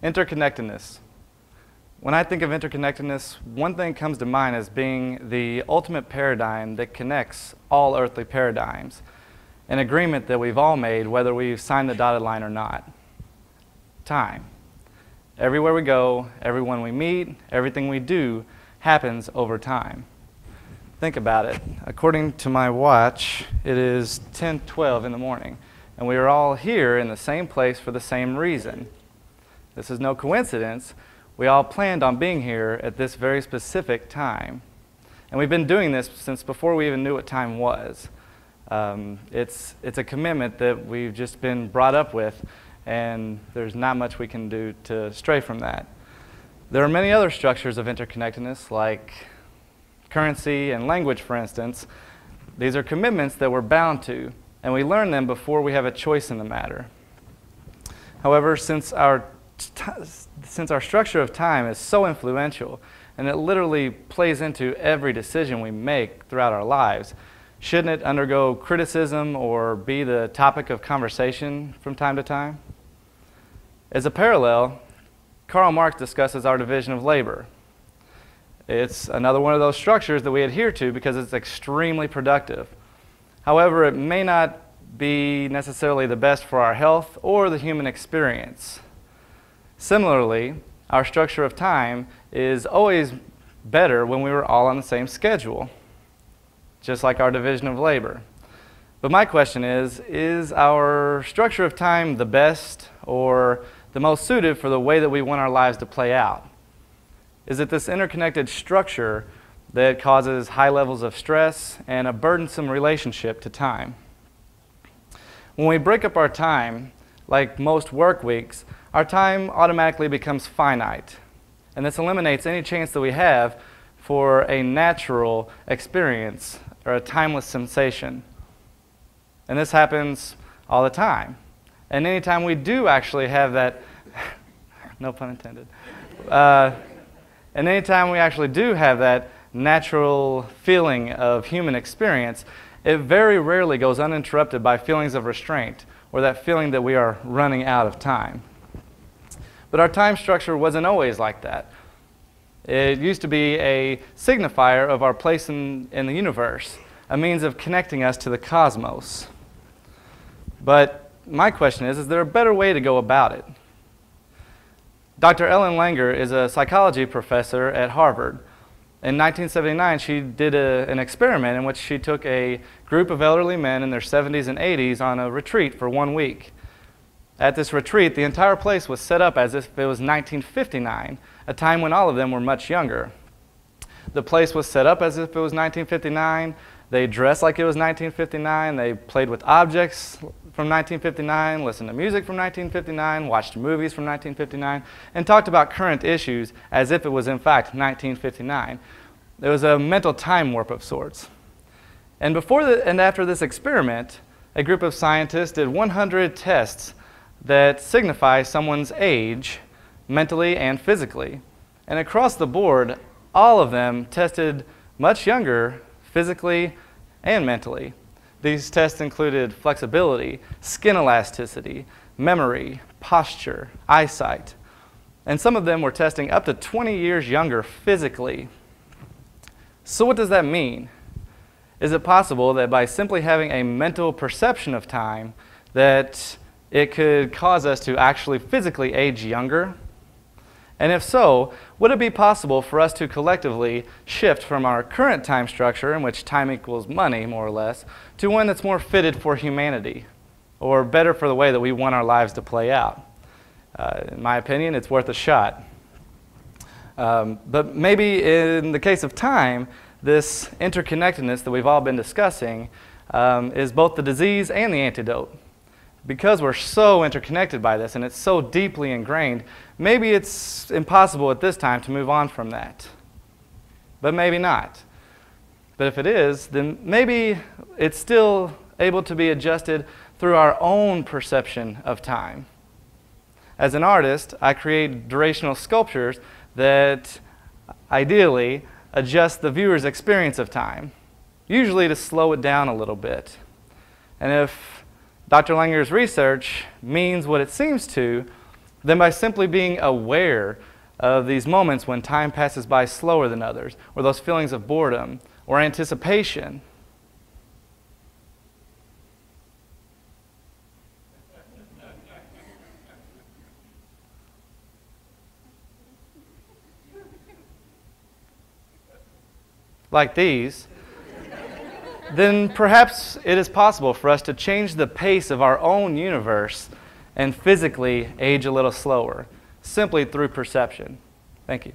Interconnectedness. When I think of interconnectedness, one thing comes to mind as being the ultimate paradigm that connects all earthly paradigms, an agreement that we've all made whether we've signed the dotted line or not. Time. Everywhere we go, everyone we meet, everything we do happens over time. Think about it. According to my watch, it is 10:12 in the morning, and we are all here in the same place for the same reason. This is no coincidence. We all planned on being here at this very specific time. And we've been doing this since before we even knew what time was. It's a commitment that we've just been brought up with, and there's not much we can do to stray from that. There are many other structures of interconnectedness, like currency and language, for instance. These are commitments that we're bound to, and we learn them before we have a choice in the matter. However, since our structure of time is so influential, and it literally plays into every decision we make throughout our lives, shouldn't it undergo criticism or be the topic of conversation from time to time? As a parallel, Karl Marx discusses our division of labor. It's another one of those structures that we adhere to because it's extremely productive. However, it may not be necessarily the best for our health or the human experience. Similarly, our structure of time is always better when we were all on the same schedule, just like our division of labor. But my question is our structure of time the best or the most suited for the way that we want our lives to play out? Is it this interconnected structure that causes high levels of stress and a burdensome relationship to time? When we break up our time, like most work weeks, our time automatically becomes finite. And this eliminates any chance that we have for a natural experience or a timeless sensation. And this happens all the time. And anytime we do actually have that, no pun intended, and anytime we actually do have that natural feeling of human experience, it very rarely goes uninterrupted by feelings of restraint or that feeling that we are running out of time. But our time structure wasn't always like that. It used to be a signifier of our place in the universe, a means of connecting us to the cosmos. But my question is there a better way to go about it? Dr. Ellen Langer is a psychology professor at Harvard. In 1979, she did an experiment in which she took a group of elderly men in their 70s and 80s on a retreat for 1 week. At this retreat, the entire place was set up as if it was 1959, a time when all of them were much younger. The place was set up as if it was 1959. They dressed like it was 1959. They played with objects from 1959, listened to music from 1959, watched movies from 1959, and talked about current issues as if it was in fact 1959. It was a mental time warp of sorts. And before and after this experiment, a group of scientists did 100 tests that signify someone's age mentally and physically. And across the board, all of them tested much younger physically and mentally. These tests included flexibility, skin elasticity, memory, posture, eyesight. And some of them were testing up to 20 years younger physically. So what does that mean? Is it possible that by simply having a mental perception of time that it could cause us to actually physically age younger? And if so, would it be possible for us to collectively shift from our current time structure, in which time equals money, more or less, to one that's more fitted for humanity, or better for the way that we want our lives to play out? In my opinion, it's worth a shot. But maybe in the case of time, this interconnectedness that we've all been discussing is both the disease and the antidote. Because we're so interconnected by this and it's so deeply ingrained, maybe it's impossible at this time to move on from that. But maybe not. But if it is, then maybe it's still able to be adjusted through our own perception of time. As an artist, I create durational sculptures that ideally adjust the viewer's experience of time, usually to slow it down a little bit. And if Dr. Langer's research means what it seems to, then by simply being aware of these moments when time passes by slower than others, or those feelings of boredom or anticipation. Like these, then perhaps it is possible for us to change the pace of our own universe and physically age a little slower, simply through perception. Thank you.